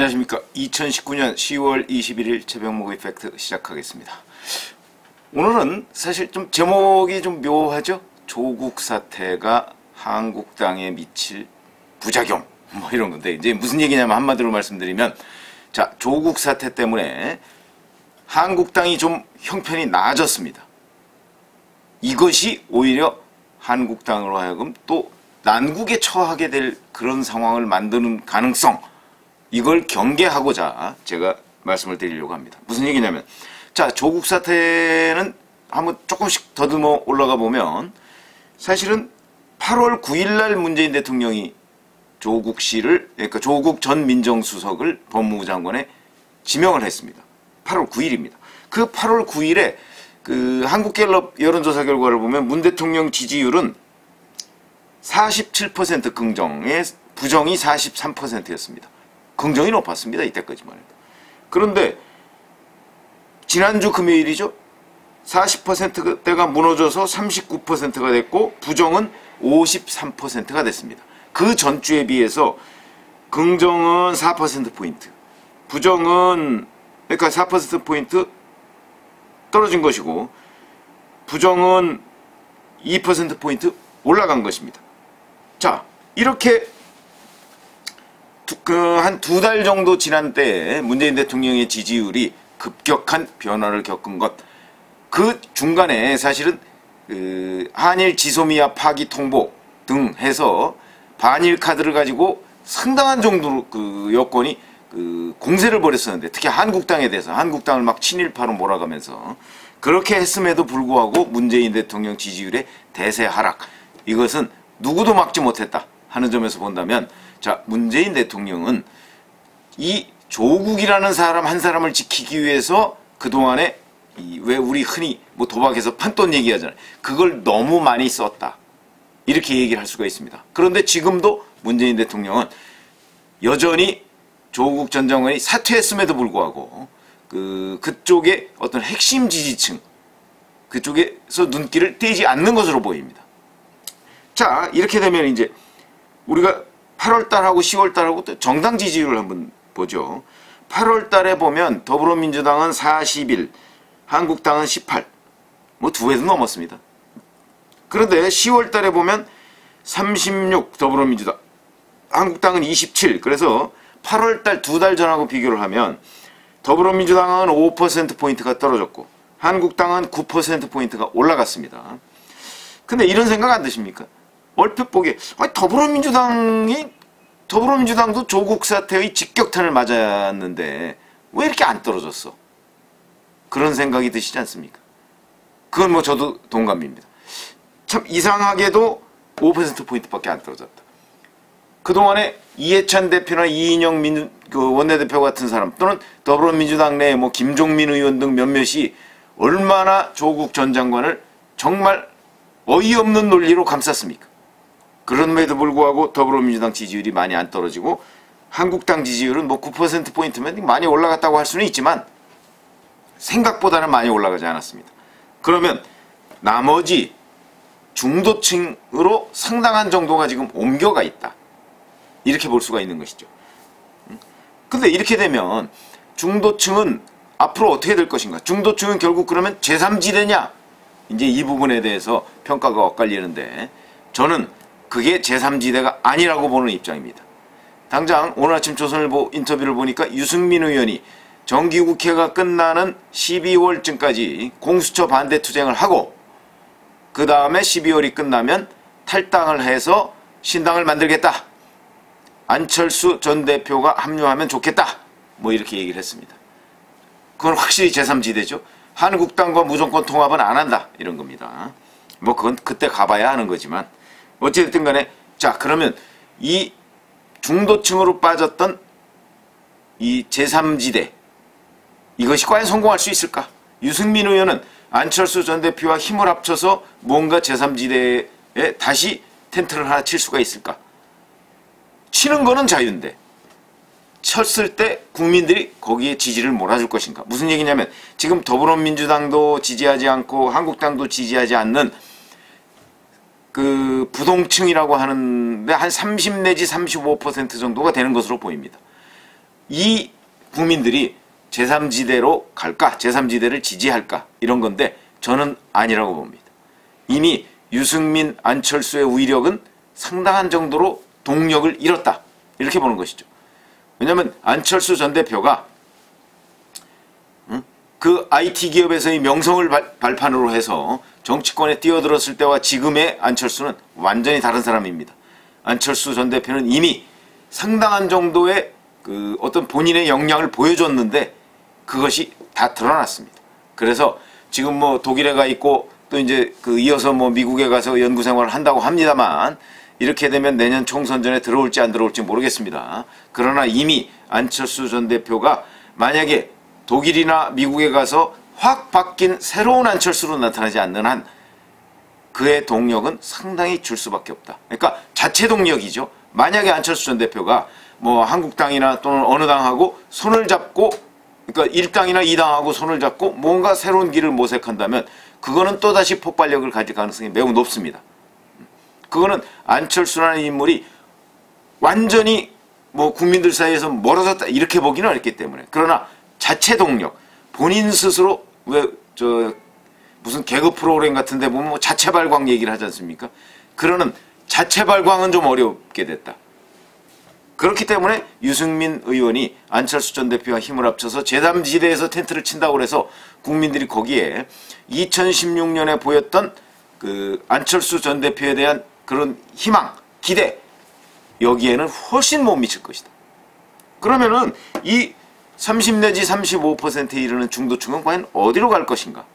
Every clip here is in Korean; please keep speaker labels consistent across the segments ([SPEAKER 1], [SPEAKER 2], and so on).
[SPEAKER 1] 안녕하십니까. 2019년 10월 21일 최병목 이펙트 시작하겠습니다. 오늘은 사실 좀 제목이 좀 묘하죠. 조국 사태가 한국당에 미칠 부작용 뭐 이런 건데, 이제 무슨 얘기냐면 한마디로 말씀드리면, 자, 조국 사태 때문에 한국당이 좀 형편이 나아졌습니다. 이것이 오히려 한국당으로 하여금 또 난국에 처하게 될 그런 상황을 만드는 가능성, 이걸 경계하고자 제가 말씀을 드리려고 합니다. 무슨 얘기냐면, 자, 조국 사태는 한번 조금씩 더듬어 올라가 보면, 사실은 8월 9일 날 문재인 대통령이 조국 씨를, 그러니까 조국 전 민정수석을 법무부 장관에 지명을 했습니다. 8월 9일입니다. 그 8월 9일에 그 한국갤럽 여론조사 결과를 보면 문 대통령 지지율은 47% 긍정에 부정이 43%였습니다. 긍정이 높았습니다. 이때까지만 해도. 그런데 지난주 금요일이죠. 40%대가 무너져서 39%가 됐고 부정은 53%가 됐습니다. 그 전주에 비해서 긍정은 4%포인트, 부정은 그러니까 4%포인트 떨어진 것이고 부정은 2%포인트 올라간 것입니다. 자, 이렇게 한 두 달 정도 지난 때에 문재인 대통령의 지지율이 급격한 변화를 겪은 것, 그 중간에 사실은 한일 지소미아 파기 통보 등 해서 반일 카드를 가지고 상당한 정도로 그 여권이 공세를 벌였었는데, 특히 한국당에 대해서 한국당을 막 친일파로 몰아가면서 그렇게 했음에도 불구하고 문재인 대통령 지지율의 대세 하락, 이것은 누구도 막지 못했다 하는 점에서 본다면, 자, 문재인 대통령은 이 조국이라는 사람 한 사람을 지키기 위해서 그동안에 왜 우리 흔히 뭐 도박에서 판돈 얘기하잖아요. 그걸 너무 많이 썼다, 이렇게 얘기를 할 수가 있습니다. 그런데 지금도 문재인 대통령은 여전히 조국 전 장관이 사퇴했음에도 불구하고 그쪽의 어떤 핵심 지지층 그쪽에서 눈길을 떼지 않는 것으로 보입니다. 자, 이렇게 되면 이제 우리가 8월달하고 10월달하고 또 정당 지지율을 한번 보죠. 8월달에 보면 더불어민주당은 41, 한국당은 18, 뭐 두 배도 넘었습니다. 그런데 10월달에 보면 36 더불어민주당, 한국당은 27. 그래서 8월달 두 달 전하고 비교를 하면 더불어민주당은 5%포인트가 떨어졌고 한국당은 9%포인트가 올라갔습니다. 근데 이런 생각 안 드십니까? 얼핏 보기에 더불어민주당도 조국 사태의 직격탄을 맞았는데 왜 이렇게 안 떨어졌어? 그런 생각이 드시지 않습니까? 그건 뭐 저도 동감입니다. 참 이상하게도 5%포인트밖에 안 떨어졌다. 그동안에 이해찬 대표나 이인영 원내대표 같은 사람, 또는 더불어민주당 내 뭐 김종민 의원 등 몇몇이 얼마나 조국 전 장관을 정말 어이없는 논리로 감쌌습니까? 그럼에도 불구하고 더불어민주당 지지율이 많이 안 떨어지고 한국당 지지율은 뭐 9%포인트면 많이 올라갔다고 할 수는 있지만 생각보다는 많이 올라가지 않았습니다. 그러면 나머지 중도층으로 상당한 정도가 지금 옮겨가 있다, 이렇게 볼 수가 있는 것이죠. 근데 이렇게 되면 중도층은 앞으로 어떻게 될 것인가? 중도층은 결국 그러면 제3지대냐? 이제 이 부분에 대해서 평가가 엇갈리는데, 저는 그게 제3지대가 아니라고 보는 입장입니다. 당장 오늘 아침 조선일보 인터뷰를 보니까 유승민 의원이 정기국회가 끝나는 12월쯤까지 공수처 반대 투쟁을 하고 그 다음에 12월이 끝나면 탈당을 해서 신당을 만들겠다, 안철수 전 대표가 합류하면 좋겠다, 뭐 이렇게 얘기를 했습니다. 그건 확실히 제3지대죠. 한국당과 무조건 통합은 안 한다, 이런 겁니다. 뭐 그건 그때 가봐야 하는 거지만 어찌됐든 간에, 자, 그러면 이 중도층으로 빠졌던 이 제3지대, 이것이 과연 성공할 수 있을까? 유승민 의원은 안철수 전 대표와 힘을 합쳐서 뭔가 제3지대에 다시 텐트를 하나 칠 수가 있을까? 치는 거는 자유인데 쳤을 때 국민들이 거기에 지지를 몰아줄 것인가? 무슨 얘기냐면, 지금 더불어민주당도 지지하지 않고 한국당도 지지하지 않는 그 부동층이라고 하는데 한 30 내지 35% 정도가 되는 것으로 보입니다. 이 국민들이 제3지대로 갈까? 제3지대를 지지할까? 이런 건데 저는 아니라고 봅니다. 이미 유승민, 안철수의 위력은 상당한 정도로 동력을 잃었다. 이렇게 보는 것이죠. 왜냐하면 안철수 전 대표가 그 IT 기업에서의 명성을 발판으로 해서 정치권에 뛰어들었을 때와 지금의 안철수는 완전히 다른 사람입니다. 안철수 전 대표는 이미 상당한 정도의 그 어떤 본인의 역량을 보여줬는데 그것이 다 드러났습니다. 그래서 지금 뭐 독일에 가 있고 또 이제 그 이어서 뭐 미국에 가서 연구 생활을 한다고 합니다만 이렇게 되면 내년 총선 전에 들어올지 안 들어올지 모르겠습니다. 그러나 이미 안철수 전 대표가 만약에 독일이나 미국에 가서 확 바뀐 새로운 안철수로 나타나지 않는 한 그의 동력은 상당히 줄 수밖에 없다. 그러니까 자체 동력이죠. 만약에 안철수 전 대표가 뭐 한국당이나 또는 어느 당하고 손을 잡고 그러니까 1당이나 2당하고 손을 잡고 뭔가 새로운 길을 모색한다면 그거는 또다시 폭발력을 가질 가능성이 매우 높습니다. 그거는 안철수라는 인물이 완전히 뭐 국민들 사이에서 멀어졌다 이렇게 보기는 어렵기 때문에 그러나 자체 동력 본인 스스로 왜 저 무슨 개그 프로그램 같은데 보면 뭐 자체 발광 얘기를 하지 않습니까? 그러는 자체 발광은 좀 어렵게 됐다. 그렇기 때문에 유승민 의원이 안철수 전 대표와 힘을 합쳐서 제3지대에서 텐트를 친다고 해서 국민들이 거기에 2016년에 보였던 그 안철수 전 대표에 대한 그런 희망, 기대 여기에는 훨씬 못 미칠 것이다. 그러면은 이 30 내지 35%에 이르는 중도층은 과연 어디로 갈 것인가?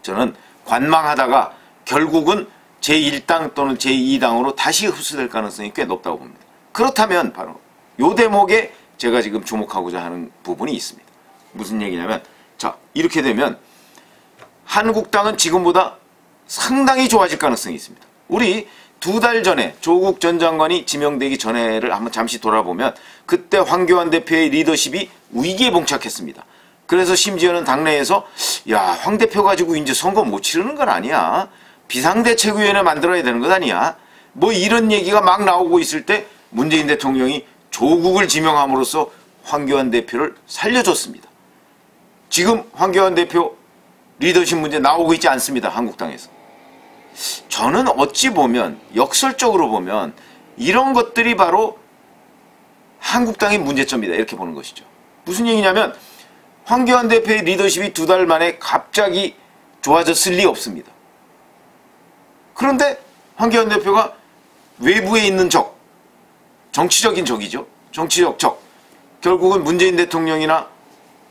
[SPEAKER 1] 저는 관망하다가 결국은 제1당 또는 제2당으로 다시 흡수될 가능성이 꽤 높다고 봅니다. 그렇다면 바로 요 대목에 제가 지금 주목하고자 하는 부분이 있습니다. 무슨 얘기냐면 자 이렇게 되면 한국당은 지금보다 상당히 좋아질 가능성이 있습니다. 우리 2달 전에 조국 전 장관이 지명되기 전에를 한번 잠시 돌아보면 그때 황교안 대표의 리더십이 위기에 봉착했습니다. 그래서 심지어는 당내에서 야, 황 대표 가지고 이제 선거 못 치르는 건 아니야. 비상대책위원회 만들어야 되는 것 아니야. 뭐 이런 얘기가 막 나오고 있을 때 문재인 대통령이 조국을 지명함으로써 황교안 대표를 살려줬습니다. 지금 황교안 대표 리더십 문제 나오고 있지 않습니다. 한국당에서. 저는 어찌 보면 역설적으로 보면 이런 것들이 바로 한국당의 문제점이다 이렇게 보는 것이죠. 무슨 얘기냐면 황교안 대표의 리더십이 2달 만에 갑자기 좋아졌을 리 없습니다. 그런데 황교안 대표가 외부에 있는 적, 정치적인 적이죠. 정치적 적. 결국은 문재인 대통령이나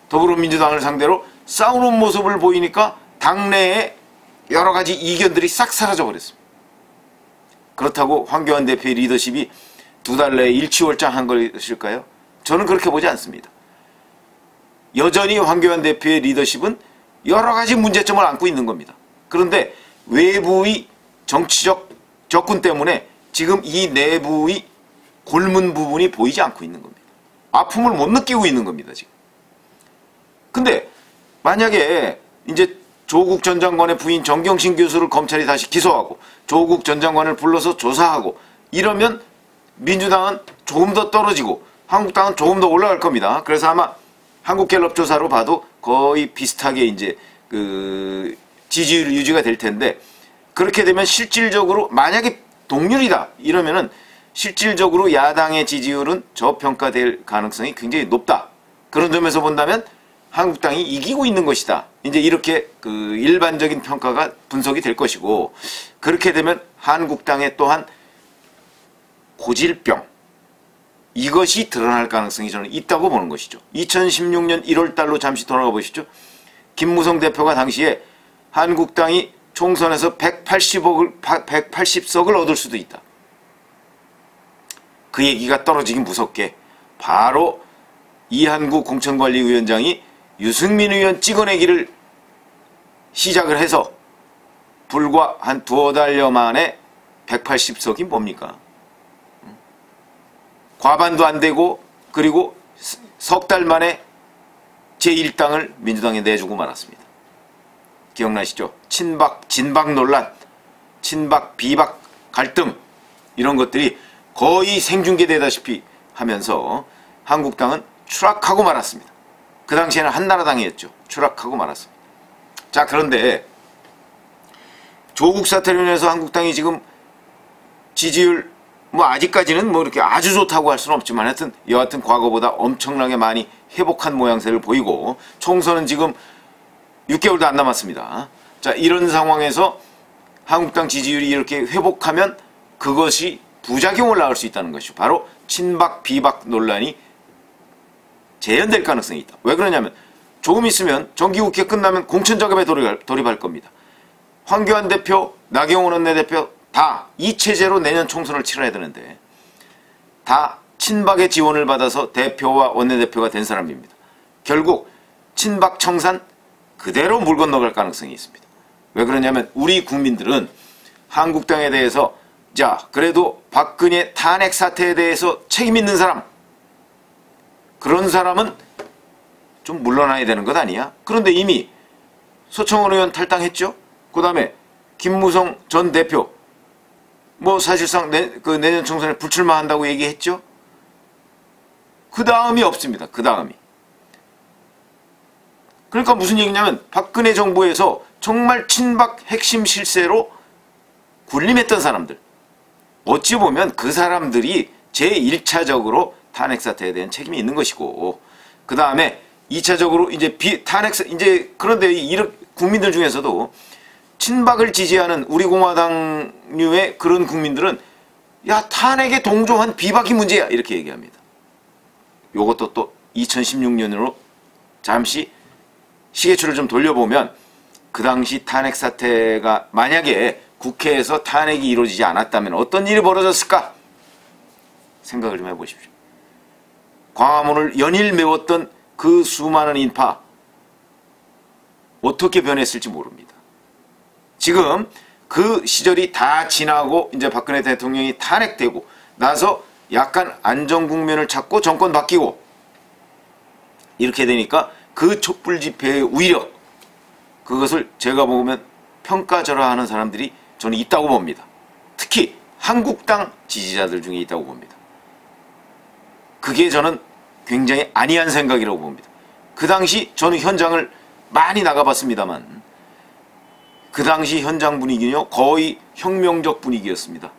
[SPEAKER 1] 더불어민주당을 상대로 싸우는 모습을 보이니까 당내에 여러 가지 이견들이 싹 사라져 버렸습니다. 그렇다고 황교안 대표의 리더십이 2달 내에 일취월장한 것일까요? 저는 그렇게 보지 않습니다. 여전히 황교안 대표의 리더십은 여러 가지 문제점을 안고 있는 겁니다. 그런데 외부의 정치적 접근 때문에 지금 이 내부의 골문 부분이 보이지 않고 있는 겁니다. 아픔을 못 느끼고 있는 겁니다, 지금. 근데 만약에 이제 조국 전 장관의 부인 정경심 교수를 검찰이 다시 기소하고 조국 전 장관을 불러서 조사하고 이러면 민주당은 조금 더 떨어지고 한국당은 조금 더 올라갈 겁니다. 그래서 아마 한국갤럽 조사로 봐도 거의 비슷하게 이제 그 지지율 유지가 될 텐데 그렇게 되면 실질적으로 만약에 동률이다 이러면은 실질적으로 야당의 지지율은 저평가될 가능성이 굉장히 높다. 그런 점에서 본다면 한국당이 이기고 있는 것이다. 이제 이렇게 그 일반적인 평가가 분석이 될 것이고 그렇게 되면 한국당의 또한 고질병 이것이 드러날 가능성이 저는 있다고 보는 것이죠. 2016년 1월 달로 잠시 돌아가 보시죠. 김무성 대표가 당시에 한국당이 총선에서 180석을 얻을 수도 있다. 그 얘기가 떨어지긴 무섭게 바로 이한구 공천관리위원장이 유승민 의원 찍어내기를 시작을 해서 불과 한 2달여 만에 180석이 뭡니까? 과반도 안 되고 그리고 석 달 만에 제1당을 민주당에 내주고 말았습니다. 기억나시죠? 친박, 진박 논란, 친박, 비박 갈등 이런 것들이 거의 생중계되다시피 하면서 한국당은 추락하고 말았습니다. 그 당시에는 한나라당이었죠. 추락하고 말았습니다. 자, 그런데 조국 사태로 인해서 한국당이 지금 지지율 뭐 아직까지는 뭐 이렇게 아주 좋다고 할 수는 없지만 하여튼 여하튼 과거보다 엄청나게 많이 회복한 모양새를 보이고 총선은 지금 6개월도 안 남았습니다. 자, 이런 상황에서 한국당 지지율이 이렇게 회복하면 그것이 부작용을 낳을 수 있다는 것이죠. 바로 친박 비박 논란이 재현될 가능성이 있다. 왜 그러냐면 조금 있으면 정기국회 끝나면 공천작업에 돌입할 겁니다. 황교안 대표, 나경원 원내대표 다 이 체제로 내년 총선을 치러야 되는데 다 친박의 지원을 받아서 대표와 원내대표가 된 사람입니다. 결국 친박 청산 그대로 물 건너갈 가능성이 있습니다. 왜 그러냐면 우리 국민들은 한국당에 대해서 자, 그래도 박근혜 탄핵 사태에 대해서 책임 있는 사람, 그런 사람은 좀 물러나야 되는 것 아니야? 그런데 이미 서청원 의원 탈당했죠? 그 다음에 김무성 전 대표 뭐 사실상 내년 총선에 불출마한다고 얘기했죠? 그 다음이 없습니다. 그 다음이. 그러니까 무슨 얘기냐면 박근혜 정부에서 정말 친박 핵심 실세로 군림했던 사람들, 어찌 보면 그 사람들이 제1차적으로 탄핵 사태에 대한 책임이 있는 것이고, 그 다음에 2차적으로 이제 이제 그런데 국민들 중에서도 친박을 지지하는 우리 공화당류의 그런 국민들은 야, 탄핵에 동조한 비박이 문제야 이렇게 얘기합니다. 요것도 또 2016년으로 잠시 시계추를 좀 돌려보면 그 당시 탄핵 사태가 만약에 국회에서 탄핵이 이루어지지 않았다면 어떤 일이 벌어졌을까? 생각을 좀 해보십시오. 광화문을 연일 메웠던 그 수많은 인파 어떻게 변했을지 모릅니다. 지금 그 시절이 다 지나고 이제 박근혜 대통령이 탄핵되고 나서 약간 안정 국면을 찾고 정권 바뀌고 이렇게 되니까 그 촛불 집회의 위력, 그것을 제가 보면 평가절하하는 사람들이 저는 있다고 봅니다. 특히 한국당 지지자들 중에 있다고 봅니다. 그게 저는 굉장히 안이한 생각이라고 봅니다. 그 당시 저는 현장을 많이 나가봤습니다만 그 당시 현장 분위기는요 거의 혁명적 분위기였습니다.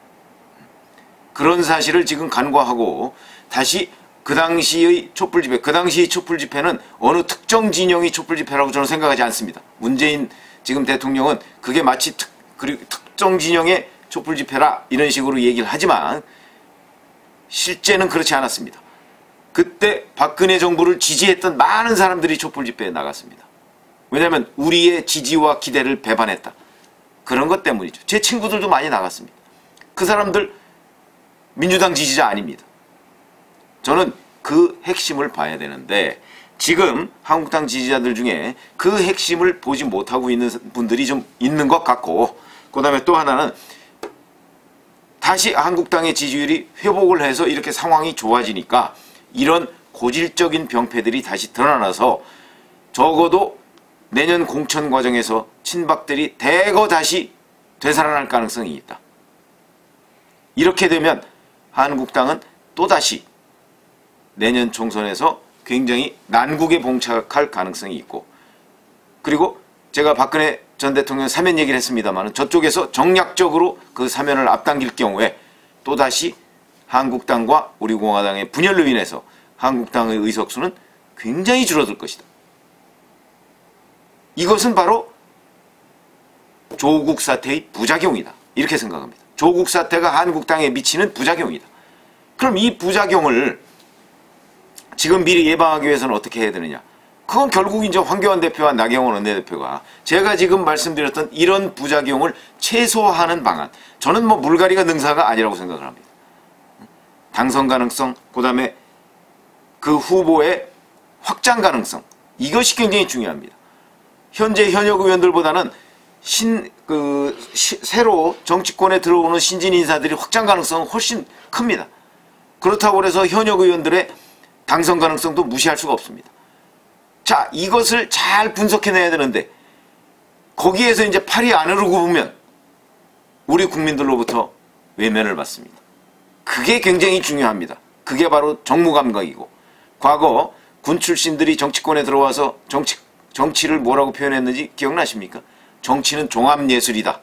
[SPEAKER 1] 그런 사실을 지금 간과하고 다시 그 당시의 촛불 집회, 그 당시의 촛불 집회는 어느 특정 진영의 촛불 집회라고 저는 생각하지 않습니다. 문재인 지금 대통령은 그게 마치 특정 진영의 촛불 집회라 이런 식으로 얘기를 하지만 실제는 그렇지 않았습니다. 그때 박근혜 정부를 지지했던 많은 사람들이 촛불 집회에 나갔습니다. 왜냐하면 우리의 지지와 기대를 배반했다. 그런 것 때문이죠. 제 친구들도 많이 나갔습니다. 그 사람들 민주당 지지자 아닙니다. 저는 그 핵심을 봐야 되는데 지금 한국당 지지자들 중에 그 핵심을 보지 못하고 있는 분들이 좀 있는 것 같고, 그 다음에 또 하나는 다시 한국당의 지지율이 회복을 해서 이렇게 상황이 좋아지니까 이런 고질적인 병폐들이 다시 드러나서 적어도 내년 공천 과정에서 친박들이 대거 다시 되살아날 가능성이 있다. 이렇게 되면 한국당은 또다시 내년 총선에서 굉장히 난국에 봉착할 가능성이 있고, 그리고 제가 박근혜 전 대통령 사면 얘기를 했습니다만 저쪽에서 정략적으로 그 사면을 앞당길 경우에 또다시 한국당과 우리 공화당의 분열로 인해서 한국당의 의석수는 굉장히 줄어들 것이다. 이것은 바로 조국 사태의 부작용이다. 이렇게 생각합니다. 조국 사태가 한국당에 미치는 부작용이다. 그럼 이 부작용을 지금 미리 예방하기 위해서는 어떻게 해야 되느냐? 그건 결국 이제 황교안 대표와 나경원 원내대표가 제가 지금 말씀드렸던 이런 부작용을 최소화하는 방안, 저는 뭐 물갈이가 능사가 아니라고 생각을 합니다. 당선 가능성, 그 다음에 그 후보의 확장 가능성, 이것이 굉장히 중요합니다. 현재 현역 의원들보다는 새로 정치권에 들어오는 신진 인사들이 확장 가능성은 훨씬 큽니다. 그렇다고 해서 현역 의원들의 당선 가능성도 무시할 수가 없습니다. 자, 이것을 잘 분석해내야 되는데 거기에서 이제 팔이 안으로 굽으면 우리 국민들로부터 외면을 받습니다. 그게 굉장히 중요합니다. 그게 바로 정무감각이고, 과거 군 출신들이 정치권에 들어와서 정치를 뭐라고 표현했는지 기억나십니까? 정치는 종합예술이다.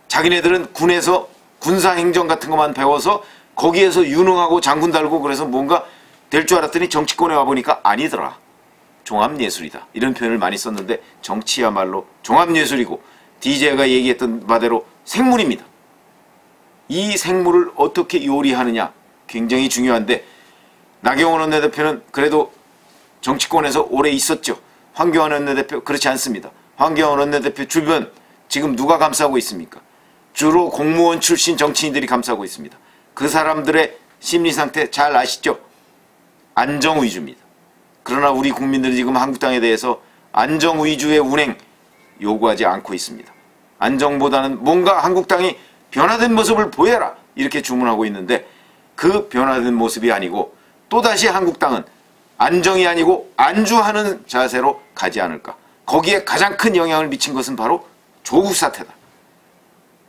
[SPEAKER 1] 자기네들은 군에서 군사행정 같은 것만 배워서 거기에서 유능하고 장군 달고 그래서 뭔가 될 줄 알았더니 정치권에 와보니까 아니더라. 종합예술이다. 이런 표현을 많이 썼는데 정치야말로 종합예술이고 DJ가 얘기했던 바대로 생물입니다. 이 생물을 어떻게 요리하느냐 굉장히 중요한데 나경원 원내대표는 그래도 정치권에서 오래 있었죠. 황교안 원내대표 그렇지 않습니다. 황교안 원내대표 주변 지금 누가 감싸고 있습니까? 주로 공무원 출신 정치인들이 감싸고 있습니다. 그 사람들의 심리상태 잘 아시죠? 안정 위주입니다. 그러나 우리 국민들은 지금 한국당에 대해서 안정 위주의 운행 요구하지 않고 있습니다. 안정보다는 뭔가 한국당이 변화된 모습을 보여라 이렇게 주문하고 있는데 그 변화된 모습이 아니고 또다시 한국당은 안정이 아니고 안주하는 자세로 가지 않을까. 거기에 가장 큰 영향을 미친 것은 바로 조국 사태다.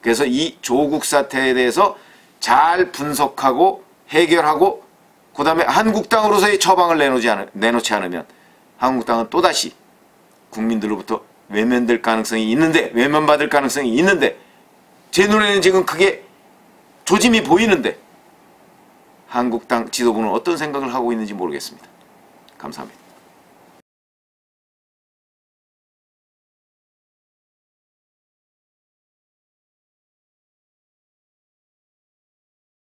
[SPEAKER 1] 그래서 이 조국 사태에 대해서 잘 분석하고 해결하고 그 다음에 한국당으로서의 처방을 내놓지 않으면 한국당은 또다시 국민들로부터 외면될 가능성이 있는데 외면받을 가능성이 있는데 제 눈에는 지금 그게 조짐이 보이는데 한국당 지도부는 어떤 생각을 하고 있는지 모르겠습니다. 감사합니다.